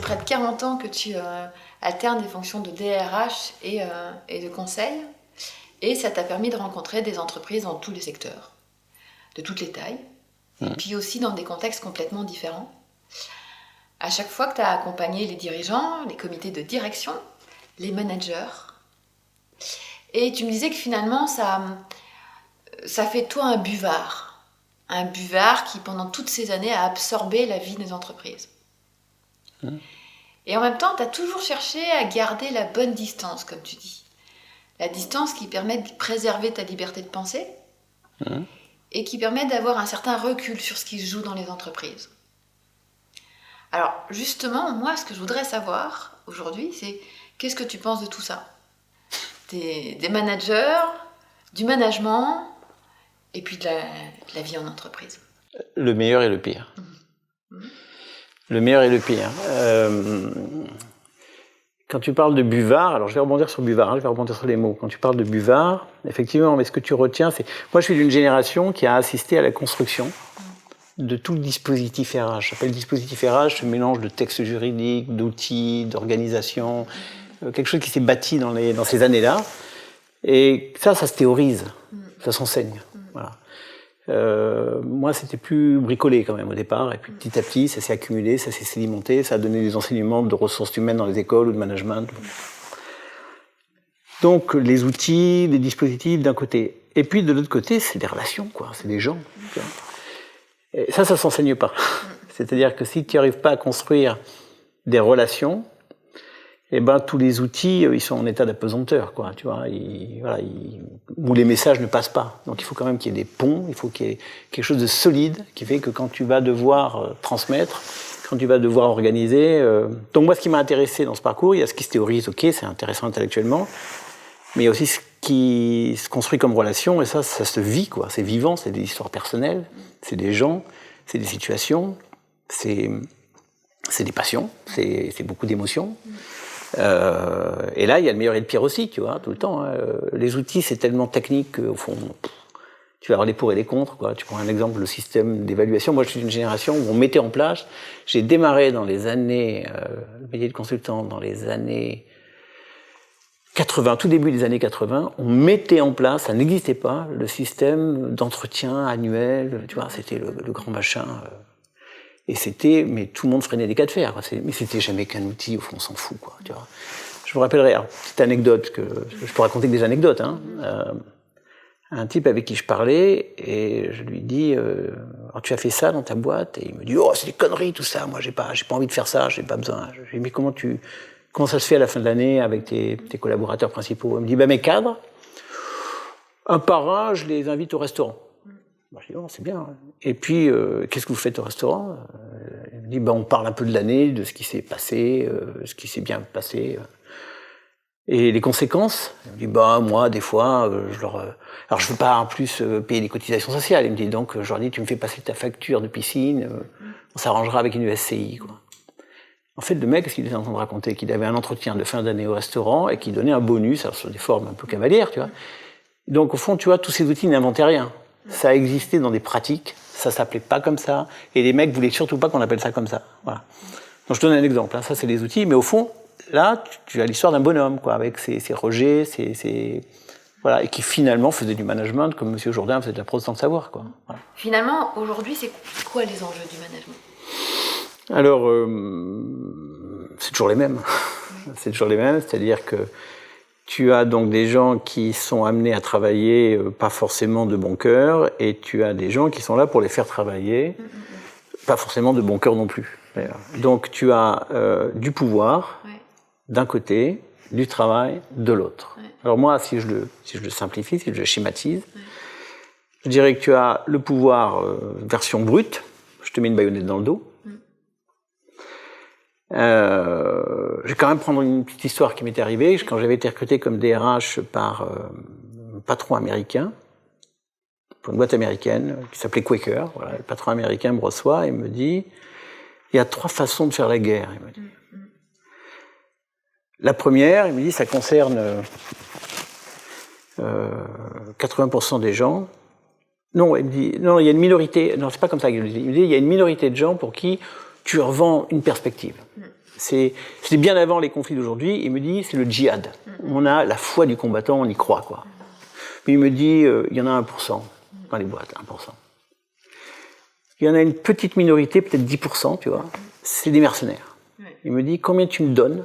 près de 40 ans que tu alternes des fonctions de DRH et de conseil. Et ça t'a permis de rencontrer des entreprises dans tous les secteurs, de toutes les tailles, et puis aussi dans des contextes complètement différents. À chaque fois que tu as accompagné les dirigeants, les comités de direction, les managers, et tu me disais que finalement ça fait de toi un buvard qui pendant toutes ces années a absorbé la vie des entreprises. Et en même temps, tu as toujours cherché à garder la bonne distance, comme tu dis. La distance qui permet de préserver ta liberté de penser et qui permet d'avoir un certain recul sur ce qui se joue dans les entreprises. Alors, justement, moi, ce que je voudrais savoir aujourd'hui, c'est qu'est-ce que tu penses de tout ça ? Des managers, du management et puis de la vie en entreprise. Le meilleur et le pire. Le meilleur et le pire. Quand tu parles de buvard, alors je vais rebondir sur buvard, je vais rebondir sur les mots. Quand tu parles de buvard, effectivement, mais ce que tu retiens, c'est... Moi, je suis d'une génération qui a assisté à la construction de tout le dispositif RH. J'appelle dispositif RH ce mélange de textes juridiques, d'outils, d'organisation, quelque chose qui s'est bâti dans ces années-là. Et ça se théorise, ça s'enseigne. Voilà. Moi, c'était plus bricolé quand même au départ, et puis petit à petit, ça s'est accumulé, ça s'est sédimenté, ça a donné des enseignements de ressources humaines dans les écoles ou de management. Donc, les outils, les dispositifs d'un côté. Et puis, de l'autre côté, c'est des relations, quoi, c'est des gens. Et ça s'enseigne pas. C'est-à-dire que si tu n'arrives pas à construire des relations, eh ben, tous les outils, ils sont en état d'apesanteur, quoi, tu vois, où les messages ne passent pas. Donc il faut quand même qu'il y ait des ponts, il faut qu'il y ait quelque chose de solide qui fait que quand tu vas devoir transmettre, quand tu vas devoir organiser... Donc moi, ce qui m'a intéressé dans ce parcours, il y a ce qui se théorise, ok, c'est intéressant intellectuellement, mais il y a aussi ce qui se construit comme relation, et ça se vit, quoi. C'est vivant, c'est des histoires personnelles, c'est des gens, c'est des situations, c'est des passions, c'est beaucoup d'émotions. Et là, il y a le meilleur et le pire aussi, tu vois, tout le temps. Les outils, c'est tellement technique qu'au fond, tu vas avoir les pour et les contre, quoi. Tu prends un exemple, le système d'évaluation. Moi, je suis d'une génération où on mettait en place. J'ai démarré dans les années, le métier de consultant, dans les années 80, tout début des années 80, on mettait en place, ça n'existait pas, le système d'entretien annuel, tu vois, c'était le grand machin. Et c'était, mais tout le monde freinait des cas de fer. Mais c'était jamais qu'un outil, au fond, on s'en fout, quoi. Tu vois. Je me rappellerai, alors, petite anecdote, que je peux raconter que des anecdotes, hein. Un type avec qui je parlais, et je lui dis, alors tu as fait ça dans ta boîte? Et il me dit, oh, c'est des conneries, tout ça, moi, j'ai pas envie de faire ça, j'ai pas besoin. Je lui dis, mais comment ça se fait à la fin de l'année avec tes collaborateurs principaux? Il me dit, mes cadres, un par un, je les invite au restaurant. Je dis, oh, c'est bien. Et puis, qu'est-ce que vous faites au restaurant? Il me dit, on parle un peu de l'année, de ce qui s'est passé, ce qui s'est bien passé. Et les conséquences? Il me dit, moi, des fois, alors je veux pas en plus payer des cotisations sociales. Il me dit, donc, je leur dis, tu me fais passer ta facture de piscine, on s'arrangera avec une SCI, quoi. En fait, le mec, ce qu'il était en train de raconter, qu'il avait un entretien de fin d'année au restaurant et qu'il donnait un bonus, alors sur des formes un peu cavalières, tu vois. Donc, au fond, tu vois, tous ces outils n'inventaient rien. Ça existait dans des pratiques, ça s'appelait pas comme ça, et les mecs voulaient surtout pas qu'on appelle ça comme ça. Voilà. Donc je te donne un exemple, hein. Ça c'est les outils, mais au fond, là, tu as l'histoire d'un bonhomme, quoi, avec ses rejets, voilà, et qui finalement faisait du management, comme M. Jourdain faisait de la prose sans le savoir, quoi. Voilà. Finalement, aujourd'hui, c'est quoi les enjeux du management? Alors, c'est toujours les mêmes. C'est toujours les mêmes, c'est-à-dire que tu as donc des gens qui sont amenés à travailler pas forcément de bon cœur, et tu as des gens qui sont là pour les faire travailler, pas forcément de bon cœur non plus. Donc tu as du pouvoir d'un côté, du travail de l'autre. Alors moi, si je le simplifie, si je le schématise, je dirais que tu as le pouvoir version brute, je te mets une baïonnette dans le dos. Je vais quand même prendre une petite histoire qui m'était arrivée. Quand j'avais été recruté comme DRH par un patron américain, pour une boîte américaine qui s'appelait Quaker, voilà, le patron américain me reçoit et me dit, il y a 3 façons de faire la guerre, il me dit. La première, il me dit, ça concerne 80% des gens. Non, il me dit, non, il y a une minorité, non, c'est pas comme ça qu'il me dit. Il me dit, il y a une minorité de gens pour qui tu revends une perspective. C'était bien avant les conflits d'aujourd'hui. Il me dit, c'est le djihad. On a la foi du combattant, on y croit, quoi. Puis il me dit, il y en a 1% dans les boîtes, 1%. Il y en a une petite minorité, peut-être 10%, tu vois. C'est des mercenaires. Ouais. Il me dit, combien tu me donnes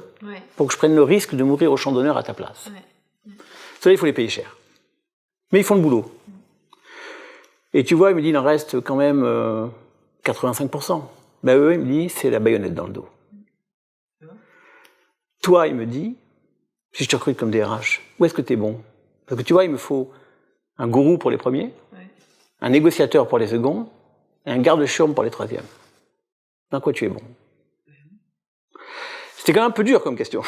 pour que je prenne le risque de mourir au champ d'honneur à ta place? Cela, il faut les payer cher. Mais ils font le boulot. Et tu vois, il me dit, il en reste quand même 85%. Ben eux, il me dit, c'est la baïonnette dans le dos. Toi, il me dit, si je te recrute comme DRH, où est-ce que tu es bon? Parce que tu vois, il me faut un gourou pour les premiers, un négociateur pour les seconds, et un garde-chiourme pour les troisièmes. Dans quoi tu es bon? C'était quand même un peu dur comme question,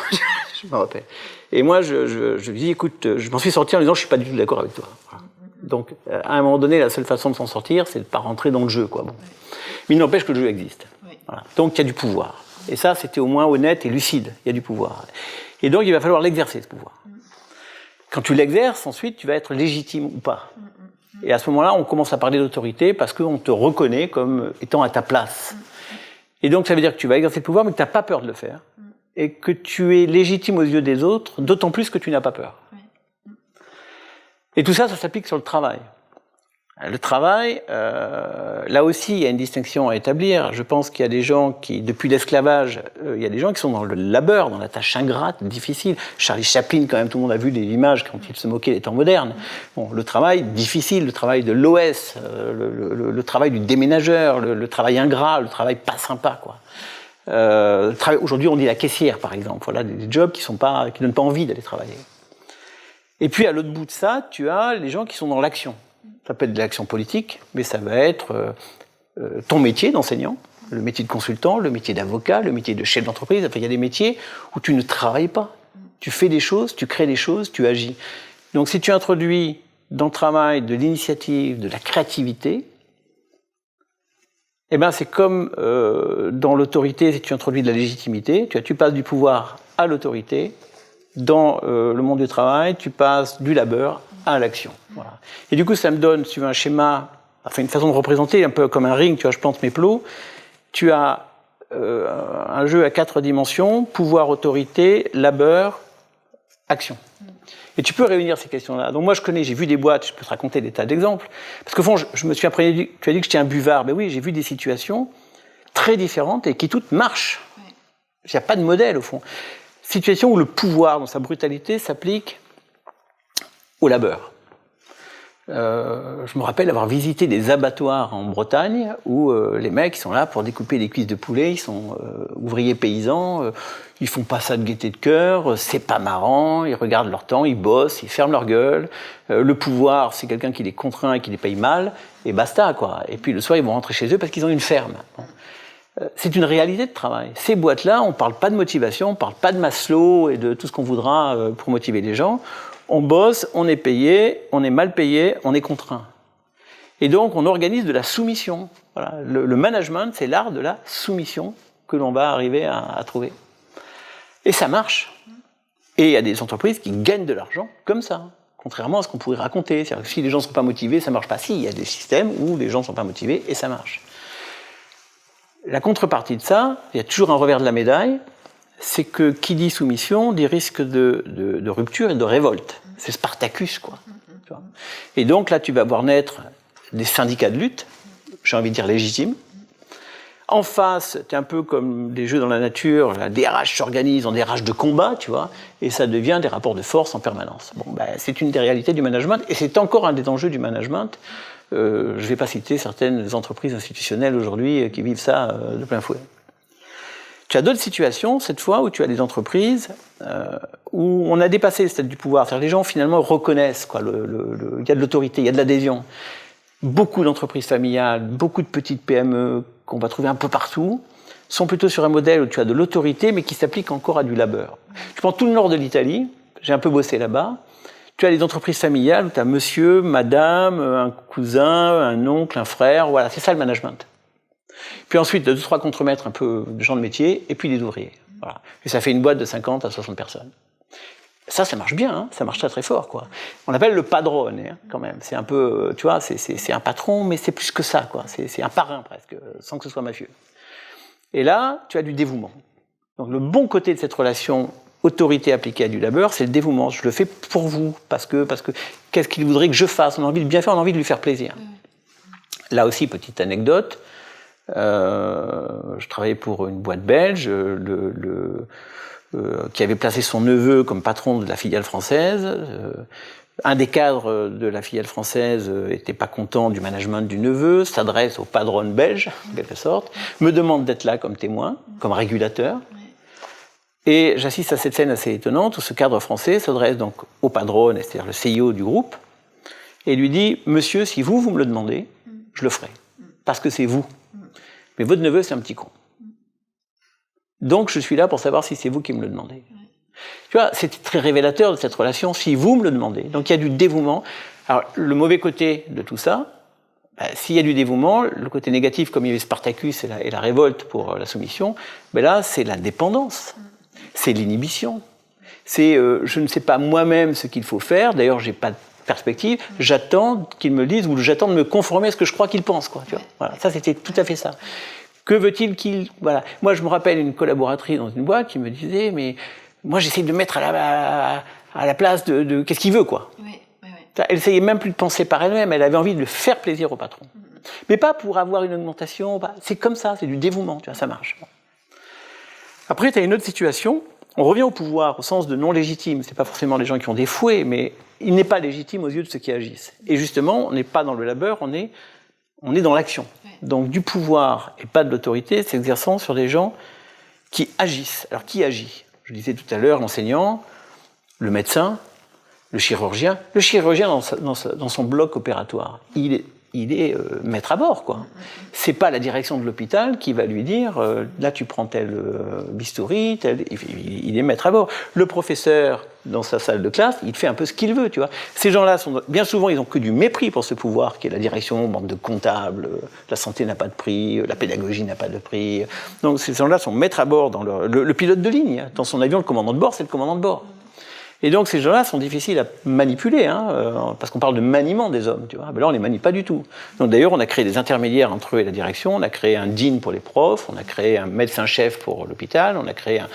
je me rappelle. Et moi, je lui dis, écoute, je m'en suis sorti en disant, je suis pas du tout d'accord avec toi. Voilà. Donc, à un moment donné, la seule façon de s'en sortir, c'est de pas rentrer dans le jeu, quoi. Bon. Mais il n'empêche que le jeu existe. Voilà. Donc, il y a du pouvoir. Et ça, c'était au moins honnête et lucide. Il y a du pouvoir. Et donc, il va falloir l'exercer, ce pouvoir. Quand tu l'exerces, ensuite, tu vas être légitime ou pas. Et à ce moment-là, on commence à parler d'autorité parce qu'on te reconnaît comme étant à ta place. Et donc, ça veut dire que tu vas exercer le pouvoir, mais que tu n'as pas peur de le faire. Et que tu es légitime aux yeux des autres, d'autant plus que tu n'as pas peur. Et tout ça, ça s'applique sur le travail. Le travail, là aussi, il y a une distinction à établir. Je pense qu'il y a des gens qui, depuis l'esclavage, il y a des gens qui sont dans le labeur, dans la tâche ingrate, difficile. Charlie Chaplin, quand même, tout le monde a vu des images quand il se moquait des temps modernes. Bon, le travail difficile, le travail de l'OS, le travail du déménageur, le travail ingrat, le travail pas sympa, quoi. Aujourd'hui, on dit la caissière, par exemple. Voilà, des jobs qui donnent pas envie d'aller travailler. Et puis, à l'autre bout de ça, tu as les gens qui sont dans l'action. Ça peut être de l'action politique, mais ça va être ton métier d'enseignant, le métier de consultant, le métier d'avocat, le métier de chef d'entreprise. Enfin, il y a des métiers où tu ne travailles pas. Tu fais des choses, tu crées des choses, tu agis. Donc, si tu introduis dans le travail de l'initiative, de la créativité, eh ben, c'est comme dans l'autorité, si tu introduis de la légitimité, tu passes du pouvoir à l'autorité. Dans le monde du travail, tu passes du labeur à l'action. Voilà. Et du coup, ça me donne, si tu veux, un schéma, enfin une façon de représenter, un peu comme un ring, tu vois, je plante mes plots. Tu as un jeu à 4 dimensions, pouvoir, autorité, labeur, action. Et tu peux réunir ces questions-là. Donc moi, j'ai vu des boîtes, je peux te raconter des tas d'exemples. Parce qu'au fond, je me suis imprégné, tu as dit que j'étais un buvard. Ben oui, j'ai vu des situations très différentes et qui toutes marchent. Il n'y a pas de modèle, au fond. Situation où le pouvoir, dans sa brutalité, s'applique au labeur. Je me rappelle avoir visité des abattoirs en Bretagne où les mecs ils sont là pour découper des cuisses de poulet, ils sont ouvriers paysans, ils font pas ça de gaieté de cœur, c'est pas marrant, ils regardent leur temps, ils bossent, ils ferment leur gueule. Le pouvoir, c'est quelqu'un qui les contraint et qui les paye mal, et basta, quoi. Et puis le soir, ils vont rentrer chez eux parce qu'ils ont une ferme. C'est une réalité de travail. Ces boîtes-là, on ne parle pas de motivation, on ne parle pas de Maslow et de tout ce qu'on voudra pour motiver les gens. On bosse, on est payé, on est mal payé, on est contraint. Et donc, on organise de la soumission. Voilà. Le management, c'est l'art de la soumission que l'on va arriver à trouver. Et ça marche. Et il y a des entreprises qui gagnent de l'argent comme ça, contrairement à ce qu'on pourrait raconter. C'est-à-dire que si les gens ne sont pas motivés, ça ne marche pas. Si, il y a des systèmes où les gens ne sont pas motivés et ça marche. La contrepartie de ça, il y a toujours un revers de la médaille, c'est que qui dit soumission dit risque de rupture et de révolte. C'est Spartacus, quoi. Tu vois. Et donc là, tu vas voir naître des syndicats de lutte, j'ai envie de dire légitimes. En face, tu es un peu comme des jeux dans la nature, la DRH s'organise en DRH de combat, tu vois, et ça devient des rapports de force en permanence. Bon, ben, c'est une des réalités du management, et c'est encore un des enjeux du management. Je ne vais pas citer certaines entreprises institutionnelles aujourd'hui qui vivent ça de plein fouet. Tu as d'autres situations, cette fois, où tu as des entreprises où on a dépassé le stade du pouvoir. C'est-à-dire que les gens, finalement, reconnaissent, quoi, il y a de l'autorité, il y a de l'adhésion. Beaucoup d'entreprises familiales, beaucoup de petites PME qu'on va trouver un peu partout, sont plutôt sur un modèle où tu as de l'autorité, mais qui s'applique encore à du labeur. Je prends tout le nord de l'Italie, j'ai un peu bossé là-bas. Tu as des entreprises familiales où tu as monsieur, madame, un cousin, un oncle, un frère, voilà, c'est ça le management. Puis ensuite, 2-3 contremaîtres, un peu de gens de métier, et puis des ouvriers. Voilà. Et ça fait une boîte de 50 à 60 personnes. Ça marche bien, hein, ça marche très très fort, quoi. On l'appelle le padrone, hein, quand même. C'est un peu, tu vois, c'est un patron, mais c'est plus que ça, quoi. C'est un parrain presque, sans que ce soit mafieux. Et là, tu as du dévouement. Donc le bon côté de cette relation autorité appliquée à du labeur, c'est le dévouement. Je le fais pour vous, parce que qu'est-ce qu'il voudrait que je fasse? On a envie de bien faire, on a envie de lui faire plaisir. Là aussi, petite anecdote, je travaillais pour une boîte belge qui avait placé son neveu comme patron de la filiale française. Un des cadres de la filiale française n'était pas content du management du neveu, s'adresse au patron belge, en quelque sorte, me demande d'être là comme témoin, comme régulateur. Et j'assiste à cette scène assez étonnante où ce cadre français s'adresse donc au patron, c'est-à-dire le CIO du groupe, et lui dit « Monsieur, si vous me le demandez, je le ferai, parce que c'est vous. Mais votre neveu, c'est un petit con. Donc je suis là pour savoir si c'est vous qui me le demandez. » Tu vois, c'est très révélateur de cette relation, si vous me le demandez. Donc il y a du dévouement. Alors le mauvais côté de tout ça, s'il y a du dévouement, le côté négatif, comme il y avait Spartacus et la révolte pour la soumission, là c'est la dépendance, c'est l'inhibition. C'est je ne sais pas moi-même ce qu'il faut faire, d'ailleurs j'ai pas de perspective, j'attends qu'il me le dise ou j'attends de me conformer à ce que je crois qu'il pense. Quoi, tu vois. Voilà, ça c'était tout à fait ça. Que veut-il qu'il... Voilà. Moi je me rappelle une collaboratrice dans une boîte qui me disait, mais moi j'essaie de mettre à la place de qu'est-ce qu'il veut, quoi. Oui. Elle essayait même plus de penser par elle-même, elle avait envie de faire plaisir au patron. Mais pas pour avoir une augmentation, c'est comme ça, c'est du dévouement, tu vois, ça marche. Après, tu as une autre situation, on revient au pouvoir au sens de non légitime, c'est pas forcément les gens qui ont des fouets, mais il n'est pas légitime aux yeux de ceux qui agissent. Et justement, on n'est pas dans le labeur, on est dans l'action. Donc du pouvoir et pas de l'autorité, c'est exerçant sur des gens qui agissent. Alors qui agit? Je disais tout à l'heure, l'enseignant, le médecin, le chirurgien. Le chirurgien, dans son bloc opératoire, il est maître à bord, quoi. C'est pas la direction de l'hôpital qui va lui dire là tu prends tel bistouri, il est maître à bord. Le professeur, dans sa salle de classe, il fait un peu ce qu'il veut, tu vois. Ces gens-là, bien souvent, ils ont que du mépris pour ce pouvoir qui est la direction, bande de comptables, la santé n'a pas de prix, la pédagogie n'a pas de prix. Donc ces gens-là sont maîtres à bord dans le pilote de ligne. Dans son avion, le commandant de bord, c'est le commandant de bord. Et donc ces gens-là sont difficiles à manipuler, parce qu'on parle de maniement des hommes, tu vois. Mais là, on les manie pas du tout. Donc d'ailleurs, on a créé des intermédiaires entre eux et la direction, on a créé un dean pour les profs, on a créé un médecin-chef pour l'hôpital, on a créé un...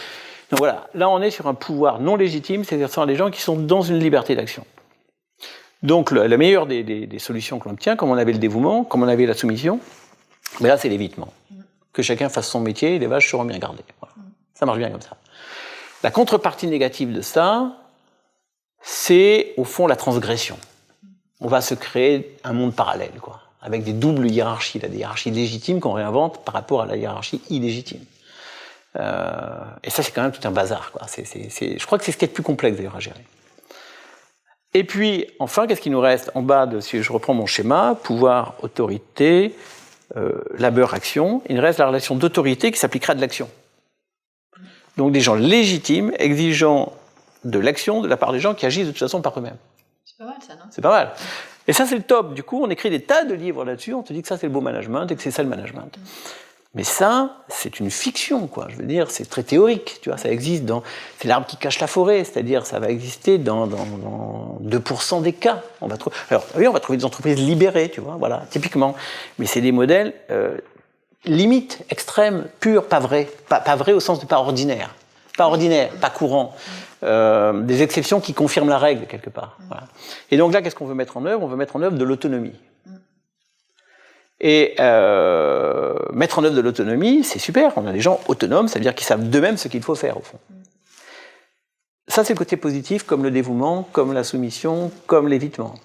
Donc voilà, là on est sur un pouvoir non légitime, c'est-à-dire les gens qui sont dans une liberté d'action. Donc la meilleure des solutions que l'on obtient, comme on avait le dévouement, comme on avait la soumission, mais là c'est l'évitement. Que chacun fasse son métier et les vaches seront bien gardées. Voilà. Ça marche bien comme ça. La contrepartie négative de ça, c'est au fond la transgression. On va se créer un monde parallèle, quoi, avec des doubles hiérarchies, des hiérarchies légitimes qu'on réinvente par rapport à la hiérarchie illégitime. Et ça, c'est quand même tout un bazar, quoi. Je crois que c'est ce qui est le plus complexe d'ailleurs à gérer. Et puis, enfin, qu'est-ce qui nous reste en bas de, si je reprends mon schéma, pouvoir, autorité, labeur, action, il nous reste la relation d'autorité qui s'appliquera de l'action. Donc des gens légitimes, exigeant de l'action de la part des gens qui agissent de toute façon par eux-mêmes. C'est pas mal ça, non? C'est pas mal. Et ça, c'est le top. Du coup, on écrit des tas de livres là-dessus, on te dit que ça, c'est le beau management et que c'est ça le management. Mais ça, c'est une fiction, quoi. Je veux dire, c'est très théorique, tu vois, ça existe c'est l'arbre qui cache la forêt, c'est-à-dire ça va exister dans 2% des cas. Alors, oui, on va trouver des entreprises libérées, tu vois, voilà, typiquement. Mais c'est des modèles limites, extrêmes, purs, pas vrais. Pas vrais au sens de pas ordinaire. Pas ordinaire, pas courant. Des exceptions qui confirment la règle, quelque part. Voilà. Et donc là, qu'est-ce qu'on veut mettre en œuvre? On veut mettre en œuvre de l'autonomie. Et mettre en œuvre de l'autonomie, c'est super, on a des gens autonomes, c'est-à-dire qu'ils savent d'eux-mêmes ce qu'il faut faire, au fond. Ça, c'est le côté positif, comme le dévouement, comme la soumission, comme l'évitement.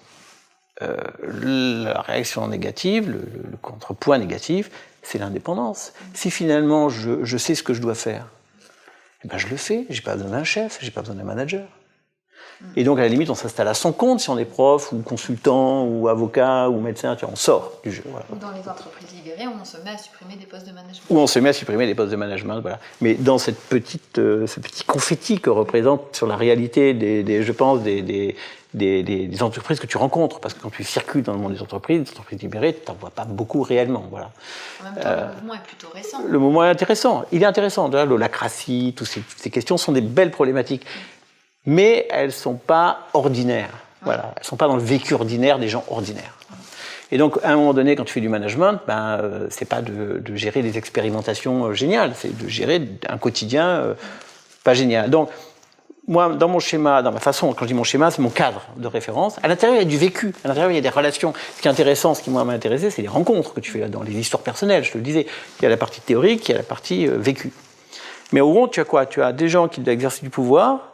La réaction négative, le contrepoint négatif, c'est l'indépendance. Si finalement, je sais ce que je dois faire, eh ben je le fais, j'ai pas besoin d'un chef, j'ai pas besoin d'un manager. Et donc, à la limite, on s'installe à son compte si on est prof, ou consultant, ou avocat, ou médecin, tu vois, on sort du jeu. Voilà. Ou dans les entreprises libérées, on se met à supprimer des postes de management. Ou on se met à supprimer des postes de management, voilà. Mais dans ce petit confetti que représente sur la réalité je pense, des entreprises que tu rencontres, parce que quand tu circules dans le monde des entreprises libérées, tu n'en vois pas beaucoup réellement, voilà. En même temps, le mouvement est plutôt récent. Le mouvement est intéressant. Il est intéressant. L'holacratie, toutes ces questions sont des belles problématiques. Mais elles ne sont pas ordinaires. Voilà. Elles ne sont pas dans le vécu ordinaire des gens ordinaires. Et donc, à un moment donné, quand tu fais du management, c'est pas de gérer des expérimentations géniales, c'est de gérer un quotidien pas génial. Donc, moi, dans mon schéma, dans ma façon, quand je dis mon schéma, c'est mon cadre de référence. À l'intérieur, il y a du vécu. À l'intérieur, il y a des relations. Ce qui est intéressant, ce qui moi m'a intéressé, c'est les rencontres que tu fais là, dans les histoires personnelles. Je te le disais, il y a la partie théorique, il y a la partie vécue. Mais au fond, tu as quoi? Tu as des gens qui doivent exercer du pouvoir,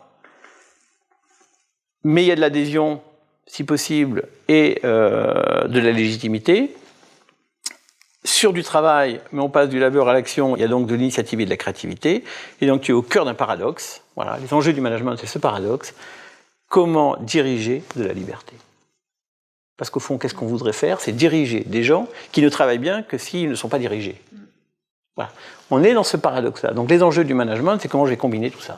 mais il y a de l'adhésion, si possible, et de la légitimité. Sur du travail, mais on passe du labeur à l'action, il y a donc de l'initiative et de la créativité. Et donc tu es au cœur d'un paradoxe. Voilà, les enjeux du management, c'est ce paradoxe. Comment diriger de la liberté? Parce qu'au fond, qu'est-ce qu'on voudrait faire? C'est diriger des gens qui ne travaillent bien que s'ils ne sont pas dirigés. Voilà. On est dans ce paradoxe-là. Donc les enjeux du management, c'est comment j'ai combiné tout ça.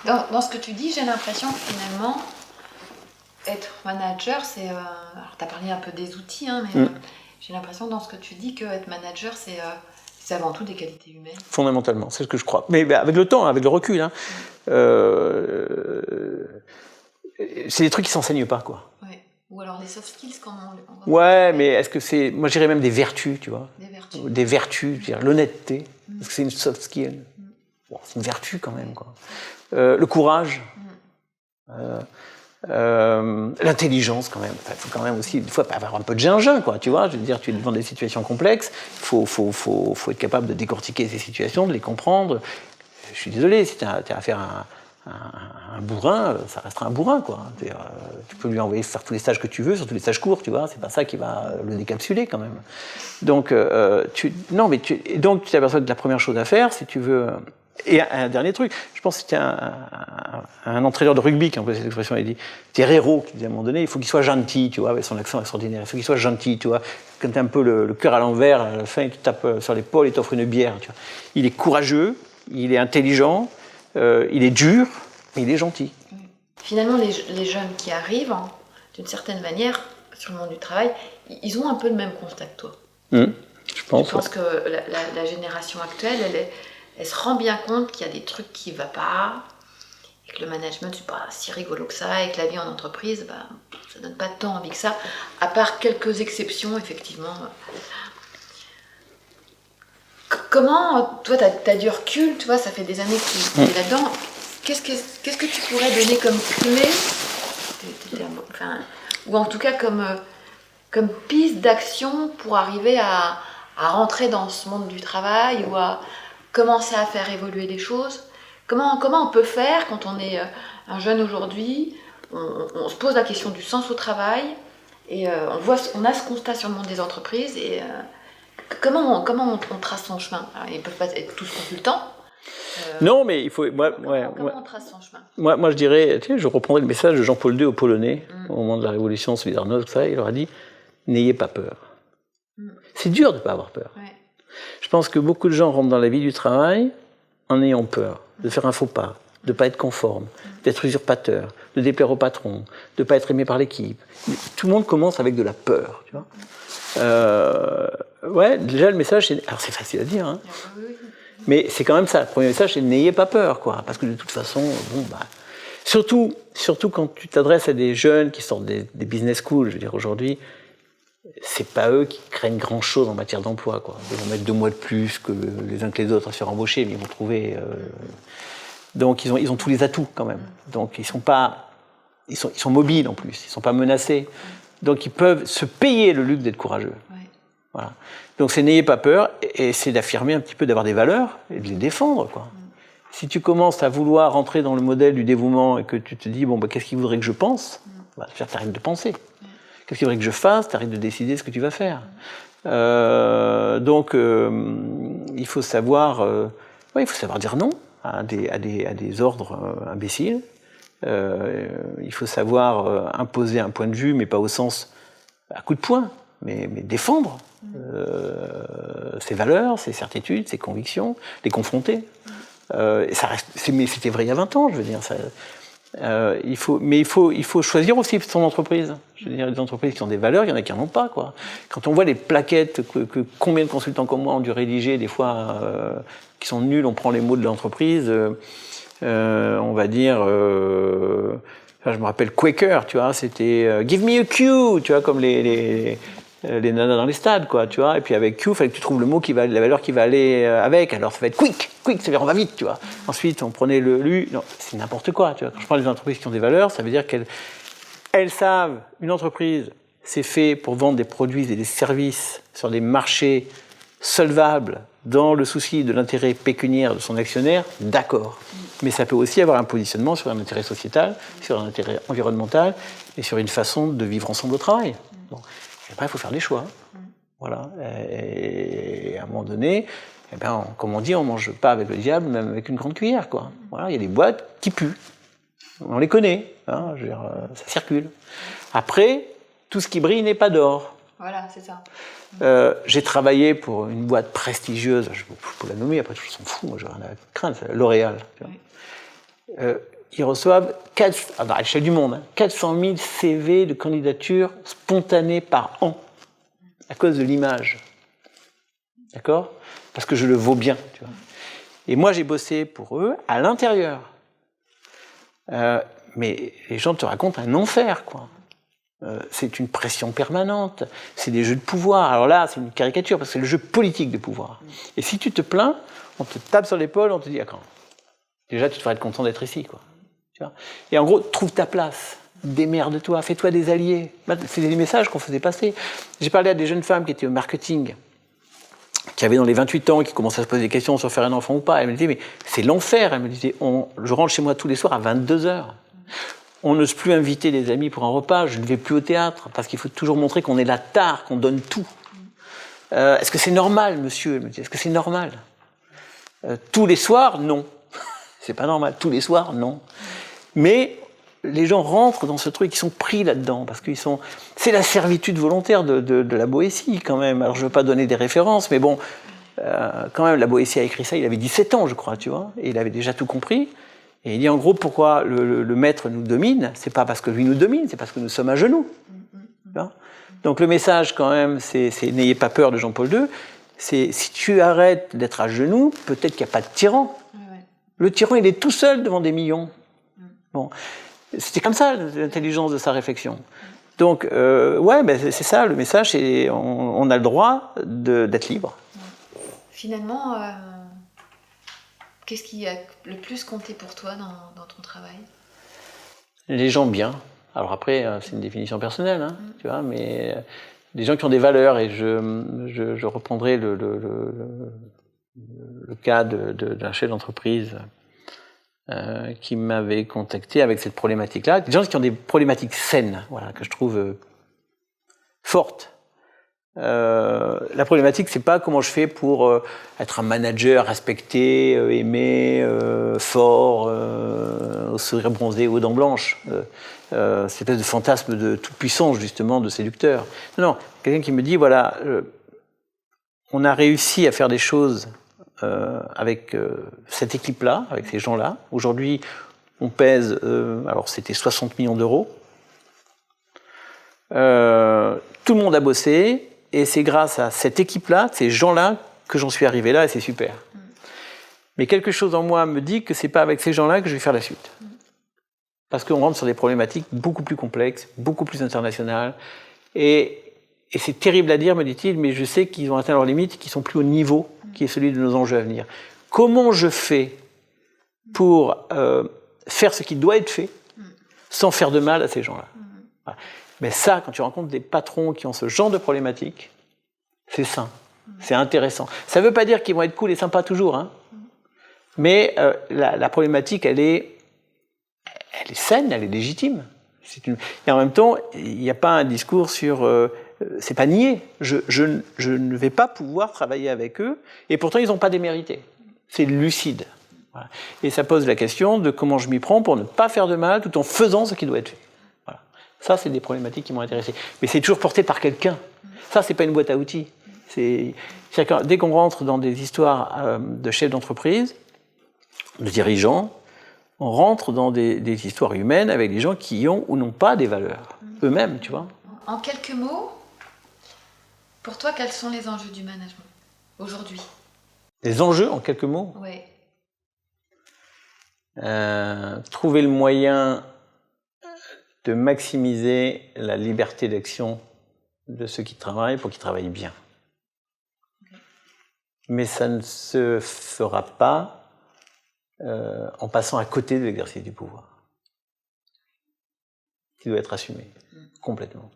Dans ce que tu dis, j'ai l'impression que finalement, être manager, c'est... alors tu as parlé un peu des outils, hein, mais... J'ai l'impression dans ce que tu dis que être manager, c'est avant tout des qualités humaines. Fondamentalement, c'est ce que je crois. Mais avec le temps, avec le recul, hein, c'est des trucs qui s'enseignent pas, quoi. Ouais. Ou alors les soft skills, comment Ouais, mais est-ce que c'est... Moi, je dirais même des vertus, tu vois. Des vertus. Des vertus, je dirais l'honnêteté. Est-ce que c'est une soft skill? Bon, c'est une vertu quand même, quoi. Le courage. L'intelligence quand même. Il faut quand même aussi, des fois, avoir un peu de gingin, quoi. Tu vois, je veux dire, tu es devant des situations complexes. Il faut être capable de décortiquer ces situations, de les comprendre. Je suis désolé, si tu as affaire à un bourrin, ça restera un bourrin, quoi. Tu peux lui envoyer faire tous les stages que tu veux, sur tous les stages courts, tu vois. C'est pas ça qui va le décapsuler, quand même. Donc, donc tu t'aperçois que la première chose à faire, si tu veux. Et un dernier truc, je pense que c'était un entraîneur de rugby qui a employé cette expression, il dit, c'était Hérault qui disait à un moment donné, il faut qu'il soit gentil, tu vois, avec son accent extraordinaire, il faut qu'il soit gentil, tu vois, quand tu as un peu le cœur à l'envers, à la fin, il te tape sur l'épaule et t'offre une bière, tu vois. Il est courageux, il est intelligent, il est dur, mais il est gentil. Finalement, les jeunes qui arrivent, hein, d'une certaine manière, sur le monde du travail, ils ont un peu le même constat que toi. Je pense. Je pense que la génération actuelle, elle se rend bien compte qu'il y a des trucs qui ne vont pas, et que le management, c'est pas si rigolo que ça, et que la vie en entreprise, ça donne pas tant envie que ça, à part quelques exceptions, effectivement. Comment, toi, t'as du recul, tu vois, ça fait des années que tu es là-dedans, qu'est-ce que tu pourrais donner comme clé, ou en tout cas comme piste d'action pour arriver à rentrer dans ce monde du travail, ou à commencer à faire évoluer les choses? Comment on peut faire quand on est un jeune aujourd'hui, on se pose la question du sens au travail, et on a ce constat sur le monde des entreprises, et comment on trace son chemin? Alors, ils ne peuvent pas être tous consultants. Non, mais il faut... Comment on trace son chemin? Moi, je dirais, tu sais, je reprendrai le message de Jean-Paul II aux Polonais, au moment de la Révolution solidarność, tout ça, il leur a dit, n'ayez pas peur. C'est dur de ne pas avoir peur. Ouais. Je pense que beaucoup de gens rentrent dans la vie du travail en ayant peur de faire un faux pas, de ne pas être conforme, d'être usurpateur, de déplaire au patron, de ne pas être aimé par l'équipe. Tout le monde commence avec de la peur, tu vois. Ouais, déjà le message, c'est... Alors c'est facile à dire, hein. Mais c'est quand même ça. Le premier message, c'est n'ayez pas peur, quoi. Parce que de toute façon, surtout quand tu t'adresses à des jeunes qui sortent des business schools, je veux dire, aujourd'hui, c'est pas eux qui craignent grand chose en matière d'emploi, quoi. Ils vont mettre 2 mois de plus que les uns que les autres à se faire embaucher, mais ils vont trouver. Donc ils ont tous les atouts quand même. Donc ils sont mobiles en plus, ils sont pas menacés. Donc ils peuvent se payer le luxe d'être courageux. Ouais. Voilà. Donc c'est n'ayez pas peur, et c'est d'affirmer un petit peu, d'avoir des valeurs et de les défendre, quoi. Si tu commences à vouloir rentrer dans le modèle du dévouement et que tu te dis qu'est-ce qu'il voudrait que je pense, t'arrêtes de penser. Qu'est-ce qu'il faudrait que je fasse? T'arrêtes de décider ce que tu vas faire. Donc, il faut savoir dire non à des ordres imbéciles. Il faut savoir imposer un point de vue, mais pas au sens à coup de poing, mais défendre ses valeurs, ses certitudes, ses convictions, les confronter. Et ça reste, mais c'était vrai il y a 20 ans, je veux dire. Ça, il faut choisir aussi son entreprise. Je veux dire, les entreprises qui ont des valeurs, il y en a qui n'en ont pas, quoi. Quand on voit les plaquettes que combien de consultants comme moi ont dû rédiger, des fois, qui sont nuls, on prend les mots de l'entreprise, on va dire, je me rappelle Quaker, tu vois, c'était give me a cue, tu vois, comme les les nanas dans les stades, quoi, tu vois. Et puis avec Q, il fallait que tu trouves le mot qui va, la valeur qui va aller avec. Alors ça va être quick, c'est-à-dire on va vite, tu vois. Ensuite, on prenait le lu. Non, c'est n'importe quoi, tu vois. Quand je parle des entreprises qui ont des valeurs, ça veut dire qu'elles savent, une entreprise, c'est fait pour vendre des produits et des services sur des marchés solvables dans le souci de l'intérêt pécuniaire de son actionnaire, d'accord. Mais ça peut aussi avoir un positionnement sur un intérêt sociétal, sur un intérêt environnemental et sur une façon de vivre ensemble au travail. Bon. Après, il faut faire des choix. Voilà. Et à un moment donné, eh ben, comme on dit, on ne mange pas avec le diable, même avec une grande cuillère, quoi. Voilà, il y a des boîtes qui puent. On les connaît, hein, je veux dire, ça circule. Après, tout ce qui brille n'est pas d'or. Voilà, c'est ça. J'ai travaillé pour une boîte prestigieuse, je peux la nommer, après je s'en fous, moi j'ai rien à craindre, c'est L'Oréal. Oui. Ils reçoivent, à l'échelle du monde, 400 000 CV de candidatures spontanées par an, à cause de l'image. D'accord ? Parce que je le vaux bien. Tu vois. Et moi j'ai bossé pour eux à l'intérieur. Mais les gens te racontent un enfer, quoi. C'est une pression permanente, c'est des jeux de pouvoir. Alors là, c'est une caricature, parce que c'est le jeu politique de pouvoir. Et si tu te plains, on te tape sur l'épaule, on te dit « Ah, quand déjà, tu devrais être content d'être ici. » quoi. Tu vois. Et en gros, trouve ta place, démerde-toi, fais-toi des alliés. C'est des messages qu'on faisait passer. J'ai parlé à des jeunes femmes qui étaient au marketing, qui avaient dans les 28 ans, qui commençaient à se poser des questions sur faire un enfant ou pas. Elles me disaient « Mais c'est l'enfer !» Elles me disaient « Je rentre chez moi tous les soirs à 22h. » On n'ose plus inviter des amis pour un repas, je ne vais plus au théâtre, parce qu'il faut toujours montrer qu'on est là tard, qu'on donne tout. Est-ce que c'est normal, monsieur ? Elle me dit, est-ce que c'est normal ? Tous les soirs, non. C'est pas normal. Tous les soirs, non. Mais les gens rentrent dans ce truc, ils sont pris là-dedans, parce qu'ils sont... C'est la servitude volontaire de la Boétie, quand même. Alors, je ne veux pas donner des références, mais bon, quand même, la Boétie a écrit ça, il avait 17 ans, je crois, tu vois, et il avait déjà tout compris. Et il dit en gros pourquoi le maître nous domine, c'est pas parce que lui nous domine, c'est parce que nous sommes à genoux. Donc le message quand même, c'est n'ayez pas peur de Jean-Paul II, c'est si tu arrêtes d'être à genoux, peut-être qu'il n'y a pas de tyran. Le tyran il est tout seul devant des millions. Bon, c'était comme ça l'intelligence de sa réflexion. Donc ouais, ben c'est ça le message, c'est on a le droit d'être libre. Finalement. Qu'est-ce qui a le plus compté pour toi dans ton travail ? Les gens bien. Alors après, c'est une définition personnelle, hein, tu vois, mais des gens qui ont des valeurs, et je reprendrai le cas d'un chef d'entreprise qui m'avait contacté avec cette problématique-là. Des gens qui ont des problématiques saines, voilà, que je trouve fortes. La problématique, c'est pas comment je fais pour être un manager respecté, aimé, fort, au sourire bronzé, aux dents blanches. Cette espèce de fantasme de toute puissance, justement, de séducteur. Non, quelqu'un qui me dit, voilà, on a réussi à faire des choses avec cette équipe-là, avec ces gens-là. Aujourd'hui, on pèse, alors c'était 60 millions d'euros. Tout le monde a bossé. Et c'est grâce à cette équipe-là, ces gens-là, que j'en suis arrivé là, et c'est super. Mais quelque chose en moi me dit que c'est pas avec ces gens-là que je vais faire la suite. Parce qu'on rentre sur des problématiques beaucoup plus complexes, beaucoup plus internationales. Et c'est terrible à dire, me dit-il, mais je sais qu'ils ont atteint leurs limites, qu'ils sont plus au niveau qui est celui de nos enjeux à venir. Comment je fais pour faire ce qui doit être fait sans faire de mal à ces gens-là ? Voilà. Mais ça, quand tu rencontres des patrons qui ont ce genre de problématiques, c'est sain, c'est intéressant. Ça ne veut pas dire qu'ils vont être cool et sympas toujours, hein. Mais la problématique, elle est saine, elle est légitime. Et en même temps, il n'y a pas un discours sur... c'est pas nier. Je ne vais pas pouvoir travailler avec eux, et pourtant, ils n'ont pas démérité. C'est lucide. Voilà. Et ça pose la question de comment je m'y prends pour ne pas faire de mal, tout en faisant ce qui doit être fait. Ça, c'est des problématiques qui m'ont intéressé. Mais c'est toujours porté par quelqu'un. Ça, c'est pas une boîte à outils. C'est-à-dire que dès qu'on rentre dans des histoires de chefs d'entreprise, de dirigeants, on rentre dans des histoires humaines avec des gens qui ont ou n'ont pas des valeurs eux-mêmes, tu vois. En quelques mots, pour toi, quels sont les enjeux du management aujourd'hui ? Les enjeux, en quelques mots ? Oui. Trouver le moyen de maximiser la liberté d'action de ceux qui travaillent pour qu'ils travaillent bien. Mais ça ne se fera pas en passant à côté de l'exercice du pouvoir, qui doit être assumé complètement.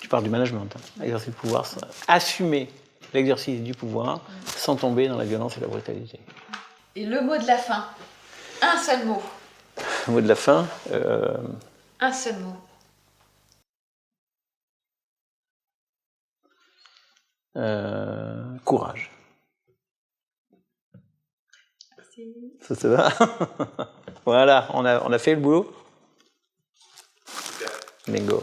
Tu parles du management, hein. L'exercice du pouvoir, assumer l'exercice du pouvoir sans tomber dans la violence et la brutalité. Et le mot de la fin, un seul mot. Le mot de la fin, un seul mot. Courage. Merci. Ça va. Voilà, on a fait le boulot. Bingo.